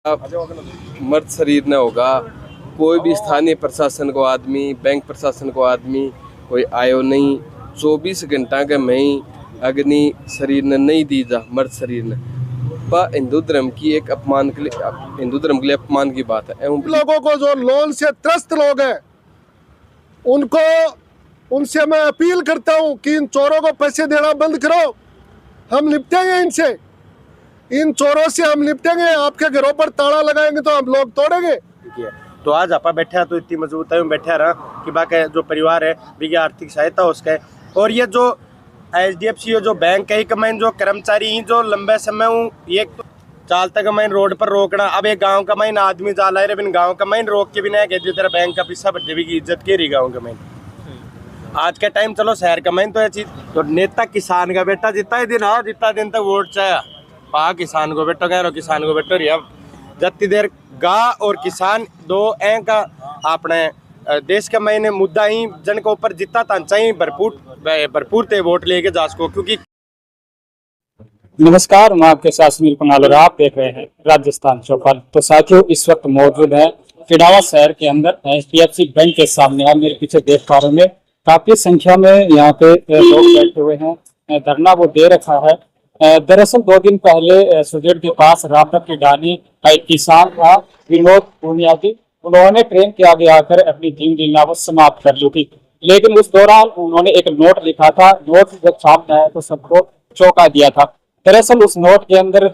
मर्द शरीर न होगा, कोई भी स्थानीय प्रशासन को आदमी, बैंक प्रशासन को आदमी कोई आयो नहीं। 24 घंटा के मई अग्नि शरीर ने नहीं दी जा, मर्द शरीर ने पर हिंदू धर्म की एक अपमान के लिए, हिंदू धर्म के लिए अपमान की बात है। लोगों को जो लोन से त्रस्त लोग हैं उनसे मैं अपील करता हूं कि इन चोरों को पैसे देना बंद करो। हम निपटेंगे इनसे, इन चोरों से हम निपटेंगे। आपके घरों पर ताला लगाएंगे तो हम लोग तोड़ेंगे। तो आज आप बैठा तो इतनी मजबूत है बैठा रहा कि बाकी जो परिवार है भी आर्थिक सहायता उसका। और ये जो HDFC जो बैंक है कमाइन जो कर्मचारी जो लंबे समय ये चाल तक माइन रोड पर रोकना। अब एक गांव का माइन आदमी जा रहा है, गांव का माइन रोक के भी नहीं कहती तेरा बैंक का पैसा भरने की इज्जत के रही गाँव का माइन। आज के टाइम चलो शहर का माइन तो ये चीज तो नेता किसान का बेटा जितना ही दिन हाँ जितना दिन तक वोट चाहे पा किसान को बेटो कह रहा किसान को बेटो रही। अब जितनी देर गा और किसान दो ए का अपने देश का मैंने मुद्दा ही जन के ऊपर जितना तांचा ही भरपूर ते वोट लेके जा सको। क्योंकि नमस्कार, मैं आपके साथ सुनील कुणाल और आप देख रहे हैं राजस्थान चौपाल। तो साथियों, इस वक्त मौजूद है पिडावा शहर के अंदर HDFC बैंक के सामने। आप मेरे पीछे देख पा रहे हैं काफी संख्या में यहाँ पे लोग बैठे हुए हैं, धरना वो दे रखा है। दरअसल 2 दिन पहले सुजेट के पास रामनगर की डानी एक किसान था विनोद पुनियादी, उन्होंने ट्रेन के आगे आकर अपनी जीवन लीला को समाप्त कर ली थी। लेकिन उस दौरान उन्होंने एक नोट लिखा था। नोट जब सामने आया तो सबको चौंका दिया था। दरअसल उस नोट के अंदर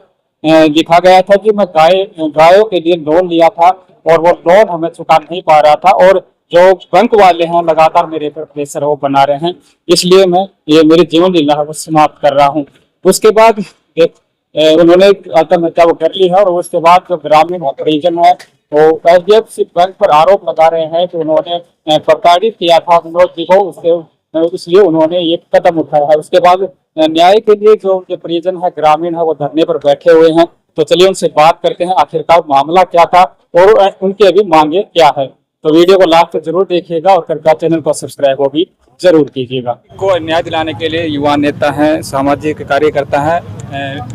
लिखा गया था कि मैं गायों के लिए लोन लिया था और वो लोन हमें चुका नहीं पा रहा था और जो बैंक वाले हैं लगातार मेरे पर प्रेशर वो बना रहे हैं, इसलिए मैं ये मेरी जीवन लीला है वो समाप्त कर रहा हूँ। उसके बाद उन्होंने आत्महत्या वो कर ली है। और उसके बाद जो ग्रामीण परिजन है वो HDFC बैंक पर आरोप लगा रहे हैं कि उन्होंने प्रताड़ित किया था विनोद जी को, इसलिए उन्होंने ये कदम उठाया है। उसके बाद न्याय के लिए जो उनके परिजन है ग्रामीण है वो धरने पर बैठे हुए हैं। तो चलिए उनसे बात करते हैं आखिरकार मामला क्या था और उनकी अभी मांगे क्या है। तो वीडियो को लास्ट तक जरूर देखिएगा और कृपया चैनल को सब्सक्राइब वो भी जरूर कीजिएगा। को न्याय दिलाने के लिए युवा नेता हैं, सामाजिक कार्यकर्ता हैं,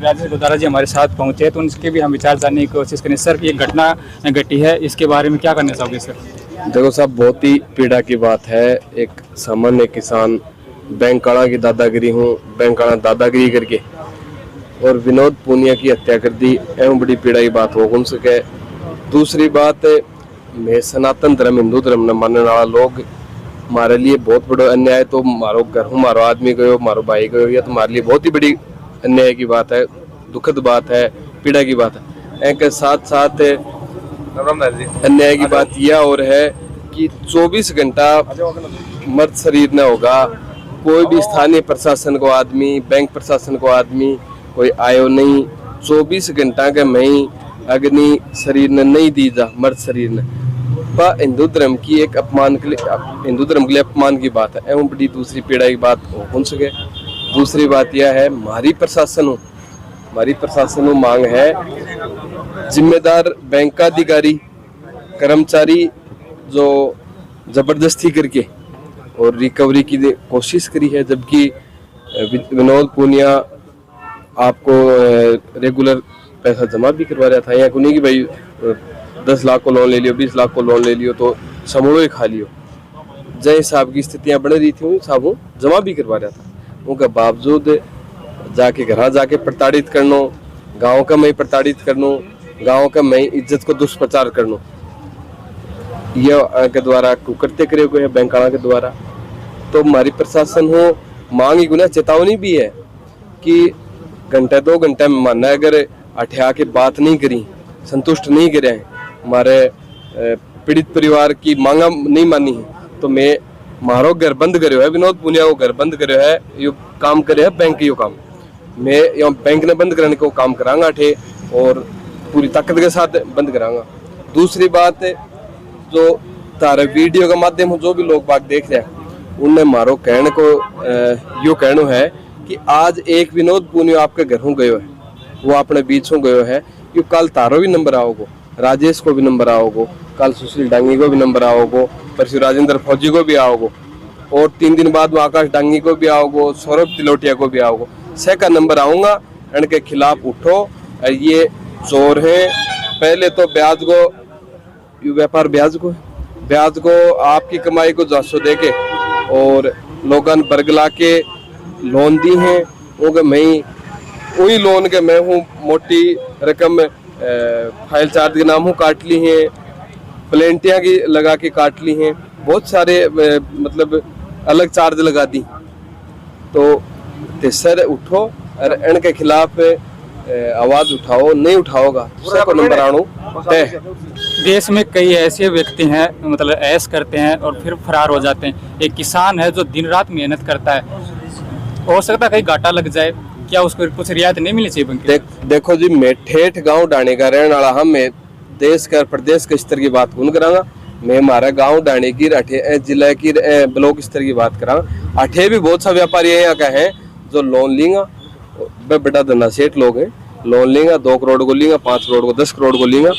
राजेश गोदारा जी हमारे साथ पहुंचे तो उनके भी हम विचार जानने की कोशिश करें। सर, ये घटना घटी है, इसके बारे में क्या करना चाहोगे सर? देखो साहब, बहुत ही पीड़ा की बात है। एक सामान्य किसान बैंकाड़ा की दादागिरी बैंकाड़ा दादागिरी करके और विनोद पुनिया की हत्या कर दी, एवं बड़ी पीड़ा की बात हो सके। दूसरी बात, मैं सनातन धर्म हिंदू धर्म न मानने वाला लोग हमारे लिए बहुत बड़ा अन्याय। तो मारो घर हूँ, मारो आदमी गयो, मारो भाई गयो, या तुम्हारे लिए बहुत ही बड़ी अन्याय की बात है, दुखद बात है, पीड़ा की बात है। एक साथ साथ अन्याय की बात यह और है कि 24 घंटा मर्द शरीर न होगा, कोई भी स्थानीय प्रशासन को आदमी, बैंक प्रशासन को आदमी कोई आयो नहीं। 24 घंटा के मई अग्नि शरीर ने नहीं दी जा, मर्द शरीर ने पर हिंदू धर्म की एक अपमान के लिए, हिंदू धर्म के लिए अपमान की बात है, एवं बड़ी दूसरी पीड़ा की बात हो सके। दूसरी बात यह है, हमारी प्रशासन मांग है जिम्मेदार बैंक का अधिकारी कर्मचारी जो जबरदस्ती करके और रिकवरी की कोशिश करी है, जबकि विनोद पुनिया आपको रेगुलर पैसा जमा भी करवा रहा था। या को नहीं कि भाई 10 लाख को लोन ले लियो, 20 लाख को लोन ले लियो तो समूह ही खा लियो। जय साहब की स्थितियां बन रही थी, साहब जमा भी करवा रहा था। उनके बावजूद जाके घर जाके प्रताड़ित करनो, गाँव का मैं प्रताड़ित करनो, गाँव का मैं इज्जत को दुष्प्रचार करनो, यह के द्वारा कुकर्ते करे हुए है बैंकाड़ा के द्वारा। तो हमारी प्रशासन हो मांग ही गुना चेतावनी भी है कि घंटे 2 घंटे में मानना, अगर अठिया के बात नहीं करी, संतुष्ट नहीं करे, हमारे पीड़ित परिवार की मांगा नहीं मानी है, तो मैं मारो घर बंद करो है, विनोद पुनिया को घर बंद करो है, यो काम करे है बैंक यो काम, मैं यो बैंक ने बंद कराने को काम करांगा ठे और पूरी ताकत के साथ बंद करांगा। दूसरी बात, जो तारे वीडियो का माध्यम जो भी लोग बात देख रहे हैं उनने मारो कहने को यो कहनो है कि आज एक विनोद पुनिया आपके घर हूँ गयो है, वो अपने बीच हूँ गयो है, यो कल तारो भी नंबर आओगो, राजेश को भी नंबर आओगो, कल सुशील डांगी को भी नंबर आओगो, परसों राजेंद्र फौजी को भी आओगो और 3 दिन बाद में आकाश डांगी को भी आओगो, सौरभ तिलोटिया को भी आओगो। 6 का नंबर आऊंगा, इनके खिलाफ उठो, ये चोर हैं, पहले तो ब्याज को आपकी कमाई को 400 दे के और लोगन बरगला के लोन दी हैं। उनके मैं वही लोन के मैं हूँ मोटी रकम फाइल चार्ज के नाम हूँ काट ली हैं, प्लेंटियाँ की लगा के काट ली हैं, बहुत सारे मतलब अलग चार्ज लगा दी। तो सर उठो और इनके खिलाफ आवाज उठाओ, नहीं उठाओगा सबको नंबर आणु तय। देश में कई ऐसे व्यक्ति हैं मतलब ऐश करते हैं और फिर फरार हो जाते हैं। एक किसान है जो दिन रात मेहनत करता है, हो सकता है कहीं घाटा लग जाए, क्या उसको कुछ रियायत नहीं मिलनी चाहिए बैंक देखो जी, मैं ठेठ गांव डाणे का रहने वाला, हम मैं देश का प्रदेश के स्तर की बात कौन करांगा। मैं हमारा गांव डाणे की अठे जिला की ब्लॉक स्तर की बात करा। अठे भी बहुत सा व्यापारी यहाँ का है जो लोन लेंगा, बड़ा धंधा सेठ लोग हैं, लोन लेंगा 2 करोड़ को लेंगा, 5 करोड़ को, 10 करोड़ को लेंगा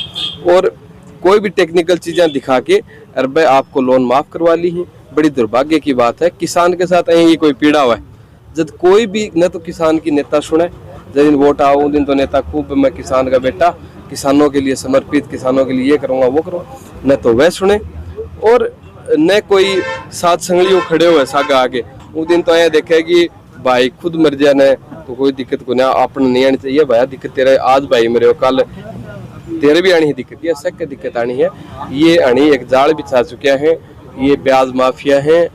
और कोई भी टेक्निकल चीजें दिखा के अरे आपको लोन माफ करवा ली है। बड़ी दुर्भाग्य की बात है, किसान के साथ यही कोई पीड़ा हुआ है। जब कोई भी न तो किसान की नेता सुने, जिस दिन वोट आओ उस दिन तो नेता खूब मैं किसान का बेटा, किसानों के लिए समर्पित, किसानों के लिए ये करूँगा वो करूँगा, न तो वह सुने और न कोई साथ संगलियों खड़े हुए सागा आगे। उस दिन तो यहाँ देखे कि भाई खुद मर जाना तो कोई दिक्कत को ना अपने नहीं आनी चाहिए। भाई दिक्कत तेरे आज भाई मरे हो, कल तेरे भी आनी है दिक्कत, ये सबके दिक्कत आनी है। ये आनी एक जाल बिछा चुके हैं, ये ब्याज माफिया हैं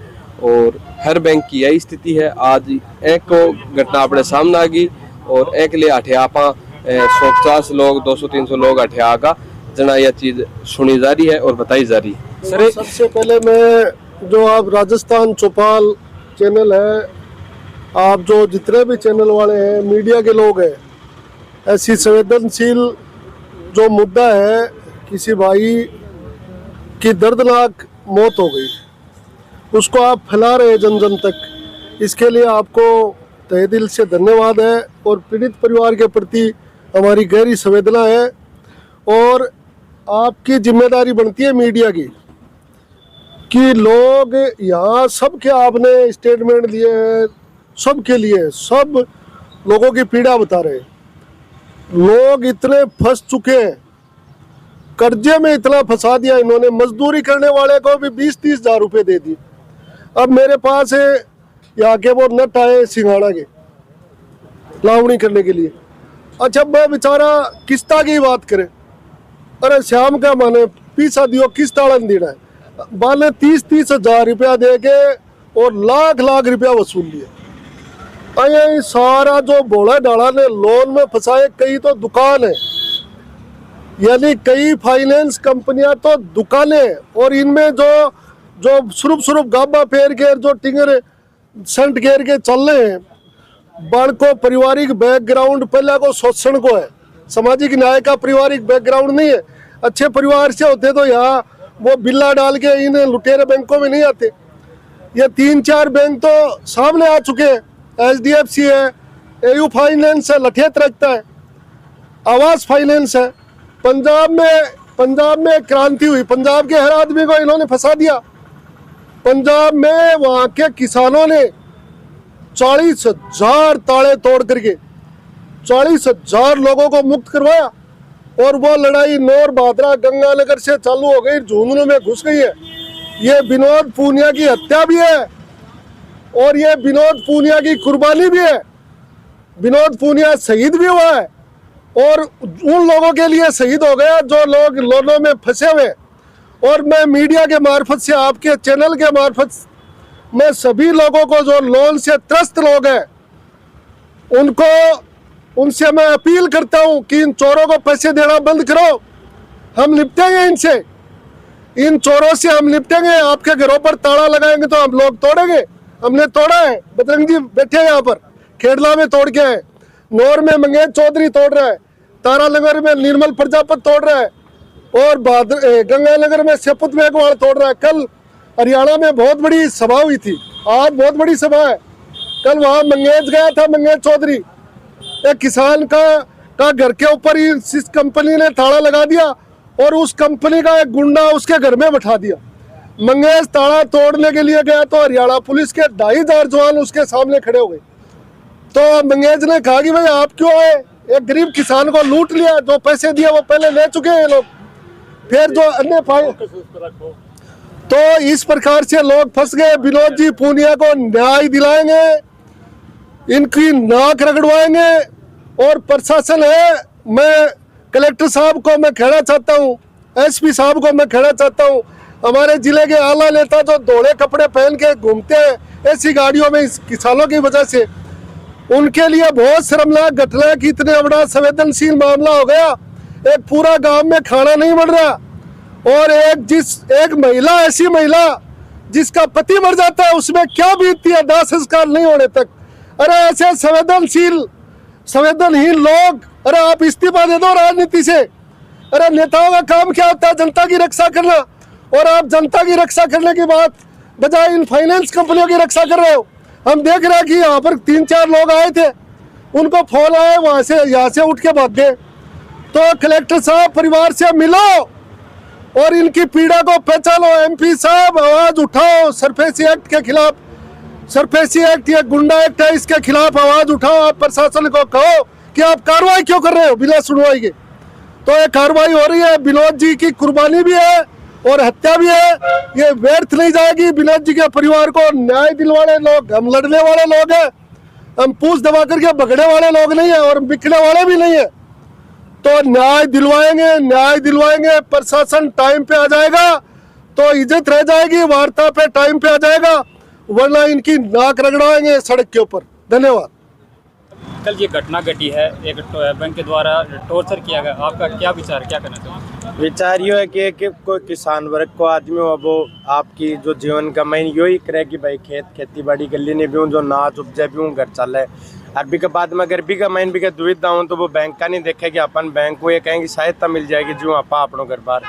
और हर बैंक की यही स्थिति है। आज एक को घटना अपने सामने आ गई और एक लिए अठे आपा 150 लोग 200-300 लोग अठे आगा जना यह चीज सुनी जा रही है और बताई जा रही है। सर सबसे पहले मैं जो आप राजस्थान चौपाल चैनल है, आप जो जितने भी चैनल वाले हैं, मीडिया के लोग हैं, ऐसी संवेदनशील जो मुद्दा है, किसी भाई की दर्दनाक मौत हो गई, उसको आप फैला रहे जन जन तक, इसके लिए आपको तहे दिल से धन्यवाद है और पीड़ित परिवार के प्रति हमारी गहरी संवेदना है। और आपकी जिम्मेदारी बनती है मीडिया की कि लोग यहाँ सबके आपने स्टेटमेंट लिए हैं, सबके लिए सब लोगों की पीड़ा बता रहे हैं। लोग इतने फंस चुके हैं, कर्जे में इतना फंसा दिया इन्होंने, मजदूरी करने वाले को भी 20-30 हज़ार रुपये दे दिए। अब मेरे पास है यहाँ के वो नट आए सिंघाड़ा के लावणी करने के लिए। अच्छा मैं बेचारा किस्ता की बात करे, अरे श्याम का माने पीसा दियो किस्त आड़न देना है, बाले 30-30 हज़ार रुपया दे के और लाख रुपया वसूल लिए। ये सारा जो बोला डाला ने लोन में फंसाए, कई तो दुकान है, यानी कई फाइनेंस कंपनियां तो दुकानें, और इनमें जो सुरुप गाबा फेर के जो टिंगर संट घेर के चल रहे हैं, बड़ को पारिवारिक बैकग्राउंड पहले को शोषण को है, सामाजिक न्याय का पारिवारिक बैकग्राउंड नहीं है। अच्छे परिवार से होते तो यहाँ वो बिल्ला डाल के इन लुटेरे बैंकों में नहीं आते। ये 3-4 बैंक तो सामने आ चुके हैं, HDFC है, AU फाइनेंस है, लठेत रखता है, आवास फाइनेंस है। पंजाब में क्रांति हुई, पंजाब के हर आदमी को इन्होंने फंसा दिया। पंजाब में वहाँ के किसानों ने 40,000 ताले तोड़ करके 40,000 लोगों को मुक्त करवाया और वो लड़ाई नौर भादरा गंगानगर से चालू हो गई, झुंझुनू में घुस गई है। ये विनोद पूनिया की हत्या भी है और ये विनोद पूनिया की कुर्बानी भी है। विनोद पूनिया शहीद भी हुआ है और उन लोगों के लिए शहीद हो गया जो लोग लोनों में फंसे हुए। और मैं मीडिया के मार्फत से, आपके चैनल के मार्फत मैं सभी लोगों को जो लोन से त्रस्त लोग हैं उनसे मैं अपील करता हूं कि इन चोरों को पैसे देना बंद करो। हम निपटेंगे इनसे, इन चोरों से हम निपटेंगे। आपके घरों पर ताला लगाएंगे तो हम लोग तोड़ेंगे। हमने तोड़ा है, बजरंग जी बैठे हैं यहाँ पर, खेड़ला में तोड़ के है, नौर में मंगेश चौधरी तोड़ रहा है, तारानगर में निर्मल प्रजापत तोड़ रहा है और गंगानगर में सेपुत मेघवाल तोड़ रहा है। कल हरियाणा में बहुत बड़ी सभा हुई थी, आज बहुत बड़ी सभा है। कल वहाँ मंगेश गया था, मंगेश चौधरी, एक किसान का घर के ऊपर ही इस कंपनी ने ताला लगा दिया और उस कंपनी का एक गुंडा उसके घर में बैठा दिया। मंगेश ताला तोड़ने के लिए गया तो हरियाणा पुलिस के 2,500 जवान उसके सामने खड़े हो गए। तो मंगेश ने कहा कि भाई आप क्यों आए, एक गरीब किसान को लूट लिया, जो पैसे दिए वो पहले ले चुके हैं ये लोग, फिर जो अन्य पाए। तो इस प्रकार से लोग फंस गए। विनोद जी पूनिया को न्याय दिलाएंगे, इनकी नाक रगड़वाएंगे। और प्रशासन है, मैं कलेक्टर साहब को मैं कहना चाहता हूँ, एसपी साहब को मैं कहना चाहता हूँ, हमारे जिले के आला नेता जो धोले कपड़े पहन के घूमते हैं ऐसी गाड़ियों में इस किसानों की वजह से, उनके लिए बहुत शर्मनाक घटना है कि इतने बड़ा संवेदनशील मामला हो गया। एक पूरा गांव में खाना नहीं बन रहा, और एक महिला, ऐसी महिला जिसका पति मर जाता है, उसमें क्या बीतती है दाह संस्कार नहीं होने तक। अरे ऐसे संवेदनहीन लोग, अरे आप इस्तीफा दे दो राजनीति से। अरे नेताओं का काम क्या होता है? जनता की रक्षा करना, और आप जनता की रक्षा करने की बात बजाय इन फाइनेंस कंपनियों की रक्षा कर रहे हो। हम देख रहे हैं कि यहाँ पर 3-4 लोग आए थे, उनको फोन आए, वहां से यहाँ से उठ के भाग गए। तो कलेक्टर साहब परिवार से मिलो और इनकी पीड़ा को पहचानो। एमपी साहब आवाज उठाओ सरफेसी एक्ट के खिलाफ, सरफेसी एक्ट या गुंडा एक्ट है, इसके खिलाफ आवाज उठाओ। आप प्रशासन को कहो कि आप कार्रवाई क्यों कर रहे हो बिना सुनवाई के। तो ये कार्रवाई हो रही है, विनोद जी की कुर्बानी भी है और हत्या भी है, ये व्यर्थ नहीं जाएगी। विनोद जी के परिवार को न्याय दिलवाने लोग, हम लड़ने वाले लोग हैं, हम पूछ दबा करके भगड़े वाले लोग नहीं है और बिकने वाले भी नहीं है। तो न्याय दिलवाएंगे। प्रशासन टाइम पे आ जाएगा तो इज्जत रह जाएगी, वार्ता पे टाइम पे आ जाएगा, वरना इनकी नाक रगड़वाएंगे सड़क के ऊपर। धन्यवाद। कल ये घटना घटी है, एक बैंक के द्वारा टॉर्चर किया गया, आपका क्या विचार, क्या करना चाहिए? विचार ये है कि कोई किसान वर्ग को आदमी हो, वो आपकी जो जीवन का मैं यो ही करे कि भाई खेती बाड़ी कर लेने भी हूँ, जो नाच उपजे भी हूँ, घर चले। अरबी के बाद में अगर भी का मैं भी का दुविधा हूँ तो वो बैंक का नहीं देखे कि अपन बैंक को ये कहेंगे सहायता मिल जाएगी जो आप अपनों घर बार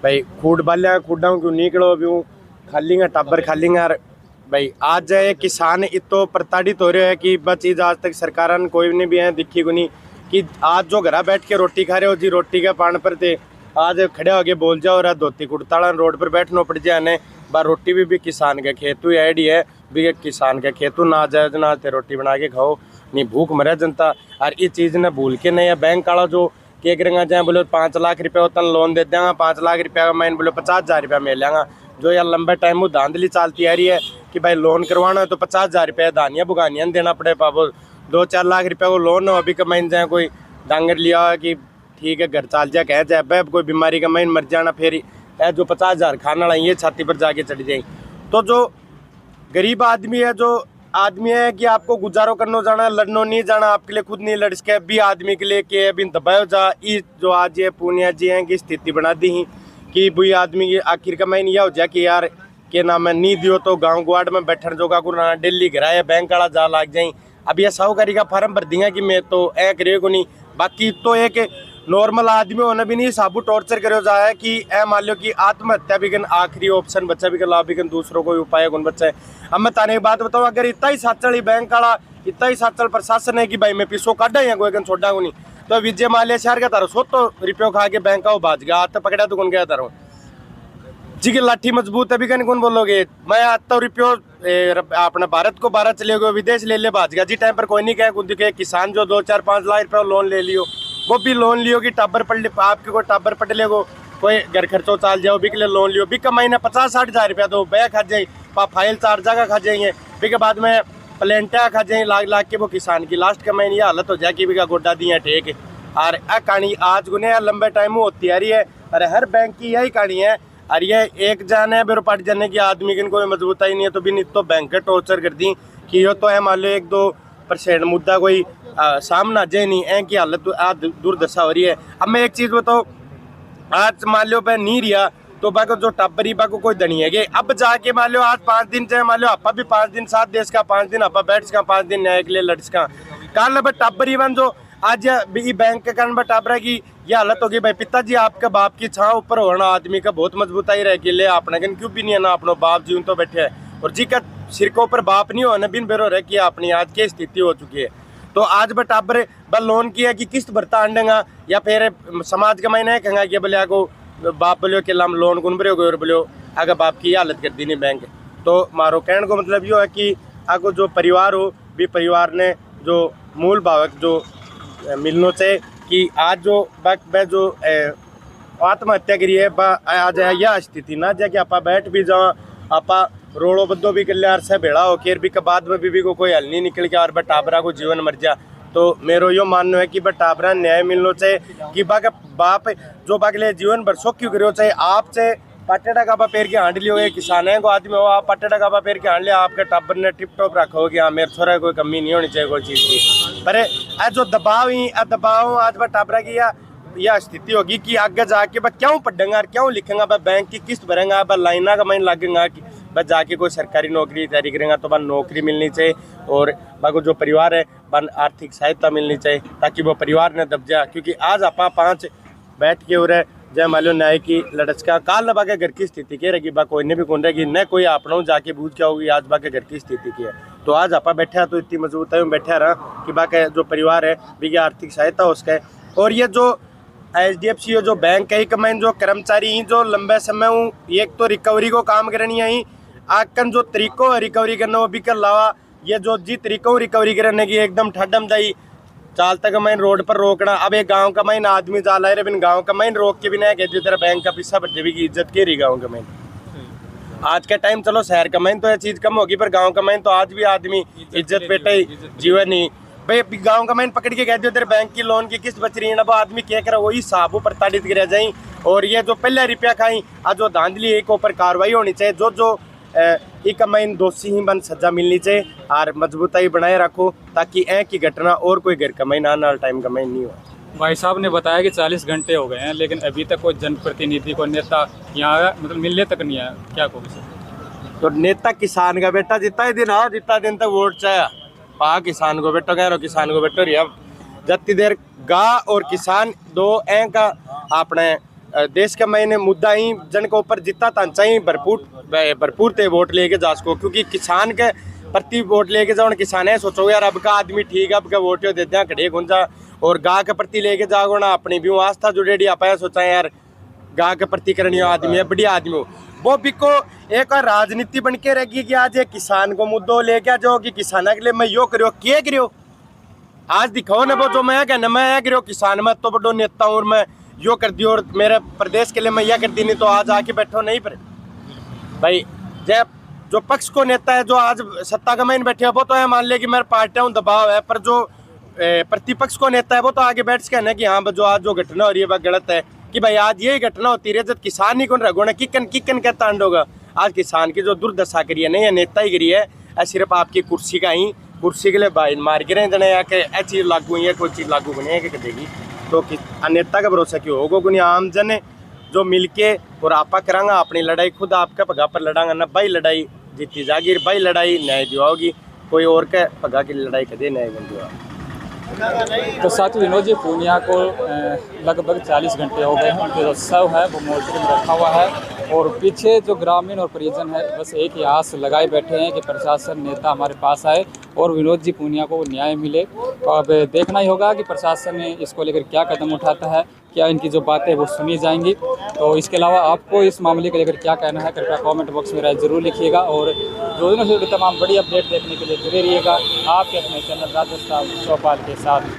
भाई खूड बालिया खूडा क्यों निकलो भी हूँ खाली टाबर खाली भाई। आज ये किसान इतो प्रताड़ित हो रहे है कि बस चीज आज तक सरकार कोई ने भी है दिखी को नहीं कि आज जो घर बैठ के रोटी खा रहे हो जी, रोटी के पान पर थे आज खड़े होके बोल जाओ रहा धोती कुर्ताड़ा रोड पर बैठना पड़ जाए ने बार रोटी भी किसान के खेतु ऐड है भी किसान के खेतु ना जाए ना ते रोटी बना के खाओ नहीं भूख मरे जनता। और ये चीज़ ने भूल के नहीं है बैंक वाला जो क्या करेंगे चाहे बोले 5 लाख रुपया होता लोन दे देंगे, 5 लाख रुपया का मैं बोले 50,000 रुपया मिल लेंगा। जो यार लंबे टाइम वो धांधली चालती आ रही है कि भाई लोन करवाना है तो 50,000 रुपया धानिया बुगानियाँ देना पड़े पापो 2-4 लाख रुपया को लोन हो अभी कमाइन जाए कोई डांगर लिया है कि ठीक है घर चाल जाए कह जाए भाई कोई बीमारी का माइन मर जाना फिर जो 50,000 खाना वाला ये छाती पर जाके चढ़ जाएंगे। तो जो गरीब आदमी है जो आदमी है कि आपको गुजारो करना जाना लड़नो नहीं जाना आपके लिए खुद नहीं लड़ सके भी आदमी के लिए के अभी दबायो जा ई जो आज ये पूनिया जी हैं की स्थिति बना दी ही कि बुई आदमी की आखिर का मैं यह हो जाए कि यार के नाम है नी दियो तो गाँव गुआड़ में बैठन जोगा को ना डेली गिराया बैंक वाला जा लाग जाए। अब यह साहूकारी का फार्म भर दिया कि मैं तो ऐ करे को नहीं बाकी तो एक नॉर्मल आदमी होना भी नहीं साबू टॉर्चर करो जाए कि ए मान लो कि आत्महत्या भी आखिरी ऑप्शन बच्चा भी लाभ भी दूसरों को उपाय कौन बच्चा है। अब मैं ताने की बात बताऊँ अगर इतना ही साचल बैंक वाला इतना ही साचल प्रशासन है कि भाई मैं पीछो काटा या कोई छोड़ा को नहीं तो विजय माल्या शहर का तारो 100 रुपये खा के बैंक का वो भाज गया हाथ पकड़ा तो कौन गया तारो जी की लाठी मजबूत है भी कहीं कौन बोलोगे मैं आता रुपये अपना भारत को 12 चले गए विदेश ले भाज गया जी टाइम पर कोई नहीं कहे खुद के किसान जो 2-4-5 लाख रुपये लोन ले लियो वो भी लोन लियो कि टाबर पड़ आपके को टाबर पट ले को कोई घर खर्चो चाल जाओ भी के लिए लोन लियो भी कमाई ना 50-60 हज़ार रुपया तो बैग खा जाए फाइल चार्जा का खा जाएंगे भी के बाद में प्लेंटा खा जाए लाख के वो किसान की लास्ट कमाई ये हालत हो जाए कि भी का गोड्डा दिया ठेक। और यह कहानी आज गुने लंबे टाइम में होती आ रही है और हर बैंक की यही कहानी है। और ये एक जाने बेरो पट जाने की आदमी की कोई मजबूताई नहीं है तो भी नहीं तो बैंक टॉर्चर कर दी कि यो तो है मान लो 1-2% मुद्दा कोई सामना जाए नहीं है की हालत तो आज दुर्दशा हो रही है। अब मैं एक चीज़ बताऊँ आज मान लो मैं नहीं रिया तो बाको जो टब्बरी बाको कोई दनी है अब जाके मान लो आज 5 दिन चाहे मान लो आपा भी 5 दिन साथ देश का 5 दिन आपा बैठ का 5 दिन न्याय के लिए लड़ सका काल टब्बरी बन जो आज बैंक के कारण टब्बरा की यह हालत होगी भाई पिताजी आपके बाप की छां ऊपर होना आदमी का बहुत मजबूताई रह के ले अपना क्यों भी नहीं है ना अपनो बाप जीवन तो बैठे है और जी का सिर के ऊपर बाप नहीं होना बिन बेरो रह के अपनी आज की स्थिति हो चुकी है। तो आज बटाबर बल लोन किया कि किस्त भरता आंडेगा या फिर समाज का मैंने कहेंगे कि बोले को बाप बोलियो के लाम लोन गुन भरे और बोलियो अगर बाप की हालत कर दी नहीं बैंक। तो मारो कहने को मतलब यो है कि आगो जो परिवार हो भी परिवार ने जो मूल भावक जो मिलना चाहिए कि आज जो जो आत्महत्या करी है आज यह स्थिति ना जा कि आप बैठ भी जाओ आप रोड़ो बद्दो भी कर लिया अरसे भेड़ा हो के भी बाद में बीबी को कोई हल नहीं निकल के और टाबरा को जीवन मर जा। तो मेरो यो मानना है कि टाबरा न्याय मिलना चाहिए कि बाप जो बागले जीवन भर शोक क्यों करो चाहे आप चाहे पटेटा का पेड़ के हांड लियो किसान है को आदमी हो आप पटेटा का पेड़ के हांड लिया आपके टाबर ने टिप टॉप रखो कि हाँ मेरे छोरा कोई कमी नहीं होनी चाहिए कोई चीज़ की। पर आज जो दबाव आज टाबरा की यह स्थिति होगी कि आगे जाके क्यों पढ़ेंगे क्यों लिखेंगे बैंक की किस्त भरेंगे लाइना का महीन लगेगा कि जाके कोई सरकारी नौकरी तैयारी करेंगे तो नौकरी मिलनी चाहिए और बाको जो परिवार है आर्थिक सहायता मिलनी चाहिए ताकि वो परिवार ने दब जाए। क्योंकि आज आप 5 बैठ के और जय माल्यो न्याय की लड़चका काल न बाके घर की स्थिति के रहेगी कोई ने भी कौन रहेगी न कोई अपना जाके बूझ क्या होगी आज बाके घर की स्थिति की है। तो आज आप बैठा तो इतनी मजबूत है बैठा रहा कि बाके जो परिवार है भी आर्थिक सहायता उसका। और ये जो HDFC जो बैंक है कमाइन जो कर्मचारी जो लंबे समय एक तो रिकवरी को काम करनी है आकन जो तरीको है रिकवरी करना वो भी कर लावा ये जो जी तरीको रिकवरी करने की एकदम ठड्डम दाई चाल तक माइन रोड पर रोकना। अब एक गांव का माइन आदमी जा ला बिन गांव का माइन रोक के भी नहीं कहते तेरा बैंक का पैसा बच्चे भी की इज्जत के रही गाँव का माइन। आज के टाइम चलो शहर का माइन तो यह चीज़ कम होगी पर गाँव का माइन तो आज भी आदमी इज्जत बेटे जीवन ही भाई गाँव का माइन पकड़ के कहते हो तेरे बैंक की लोन की किस्त बच रही है ना वो आदमी क्या करे वही साबू प्रताड़ित कर जाए। और ये जो पहले रुपया खाई आज जो धांधली एक ऊपर कार्रवाई होनी चाहिए जो एक माइन दोषी ही बन सजा मिलनी चाहिए और मजबूताई बनाए रखो ताकि एक ही घटना और कोई घर कमाई आने वाला टाइम कमाई नहीं हो। भाई साहब ने बताया कि 40 घंटे हो गए हैं लेकिन अभी तक कोई जनप्रतिनिधि को नेता यहाँ मतलब मिलने तक नहीं आया, क्या कहोगे? तो नेता किसान का बेटा जितना दिन तक वोट चाहे पा किसान को बेटो कह रहा किसान को बेटो रही जितनी देर गा और किसान दो का अपने देश के महीने मुद्दा ही जन के ऊपर जितना तांचा ही भरपूर थे वोट लेके जा सको। क्योंकि किसान के प्रति वोट लेके जाओ किसान है सोचो यार अब का आदमी ठीक है अब का वोट दे दें खड़े गुंजा और गा के प्रति लेके जाओ ना अपनी भी आस्था जुड़ेगी आप सोचा यार गा के प्रति करनी आदमी है बढ़िया आदमी हो वो भी को एक और राजनीति बन के रहेगी कि आज एक किसान को मुद्दों लेके जाओ कि किसान के लिए मैं यो करो क्या करो आज दिखाओ ना वो जो मैं कहना मैं करो किसान में तो बड़ो नेता हूँ और मैं यो कर दी और मेरे प्रदेश के लिए मैं यह कर दी नहीं तो आज आके बैठो नहीं पर भाई जब जो पक्ष को नेता है जो आज सत्ता का माइन बैठे वो तो है मान ले कि मेरे पार्टियां दबाव है पर जो प्रतिपक्ष को नेता है वो तो आगे बैठ कहना कि हाँ जो आज जो घटना हो रही है वह गलत है कि भाई आज यही घटना होती है जब किसान ही कौन रखो ना किकन कहता अंड होगा। आज किसान की जो दुर्दशा करी है नहीं है नेता ही करी है सिर्फ आपकी कुर्सी का ही कुर्सी के लिए भाई मार गिरे जने या कि चीज़ लागू हुई है कोई चीज़ लागू बनी है कि देगी तो नेता का भरोसा क्यों होगा कोई आम जन जो मिलके और आपा करांगा अपनी लड़ाई खुद आपका पगा पर लड़ांगा ना भाई लड़ाई जीती जागी भाई लड़ाई न्याय दिवाओगी कोई और का पगा की लड़ाई कदे न्याय बन दिवा। तो साथियों विनोद जी पूनिया को लगभग 40 घंटे हो गए हैं उनके जो शव है वो मोर्चरी में रखा हुआ है और पीछे जो ग्रामीण और परिजन है बस एक ही आस लगाए बैठे हैं कि प्रशासन नेता हमारे पास आए और विनोद जी पूनिया को न्याय मिले। तो अब देखना ही होगा कि प्रशासन ने इसको लेकर क्या कदम उठाता है, क्या इनकी जो बातें वो सुनी जाएंगी। तो इसके अलावा आपको इस मामले को लेकर क्या कहना है कृपया कमेंट बॉक्स में राय जरूर लिखिएगा और रोज़ाना से तमाम बड़ी अपडेट देखने के लिए जुड़े रहिएगा आपके अपने चैनल राजस्थान चौपाल के साथ।